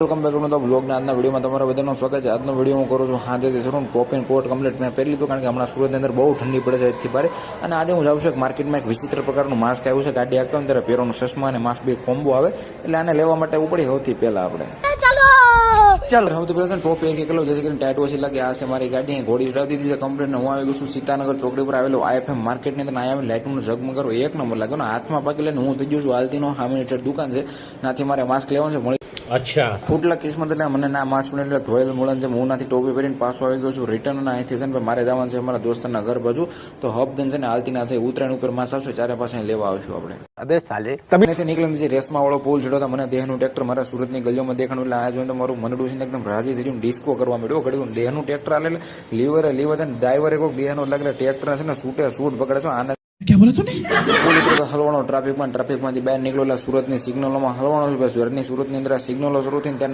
Welcome back to the વ્લોગના આજના વિડીયોમાં તમારા બધાનું સ્વાગત છે. આજનો વિડીયો હું કરું છું હાથેથી શરૂ ટોપ એન્ડ કોટ કમ્પ્લીટ મેં પહેરી લીધું, કારણ કે હમણાં સુરતની અંદર બહુ ઠંડી પડે છે આજથી ભારે. અને આજે હું જાઉં છું કે માર્કેટમાં એક વિચિત્ર પ્રકારનું માસ્ક આવ્યું છે. ગાડી આગતા હોય ત્યારે પહેરવાનું ચશ્મા અને માસ્ક બે કોમ્બો આવે, એટલે આને લેવા માટે ઉપડી સૌથી પહેલા આપણે ચાલો સૌથી પહેલા છે ટોપ એર કેલો જેથી કરીને ટાઈટ ઓછી લાગે. આ છે મારી ગાડી, ઘોડી ઉડાવી દીધી છે કમ્પ્લીટ. હું આવી ગયું છું સીતાનગર ચોકડી પર આવેલો IFM માર્કેટની અંદર. અહીંયા લાઇટનું ઝગમગારો એક નંબર લાગ્યો ને હાથમાં પાકી લઈને હું થઈ ગયું છું હાલતીનો સામેની દુકાન છે, નાથી મારે માસ્ક લેવાનું છે. અચ્છા ફૂટલા કિસ્મત એટલે મને ના માસ્ક મળે એટલે ધોયેલ મુળન છે. હું નાથી ટોપી પહેરીને પાછો આવી ગયો છું રિટર્ન. અને અહીંથી છે ને મારે જવાનું છે અમારા દોસ્તના ઘર બાજુ. તો હબદન છે ને હાલતી ના થઈ ઉત્તરાયણ ઉપર માસ આવશે, ચારે પાસે લેવા આવશું આપણે. અબે સાલે તમે નીકળીને જે રેસમાં વાળો પુલ ચડ્યો હતો, મને દેહનું ટ્રેક્ટર મારા સુરતની ગલીઓમાં દેખાણું. એટલે આ જોઈને તો મારું મનડું છે ને એકદમ રાજી થઈ ગયું, ડિસ્કો કરવા મળ્યો. ઘડી દેહનું ટ્રેક્ટર આલે લીવર છે ને ડ્રાઈવરે કોઈ દેહનો લાગે ટ્રેક્ટર છે ને સૂટે સૂટ પકડે છે. આને क्या बोला तूने? હલવાનો ટ્રાફિકમાંથી બહાર નીકળો એટલે સુરતની સિગ્નલોમાં હલવાનો છે. સુરતની અંદર સિગ્નલો શરૂ થઈને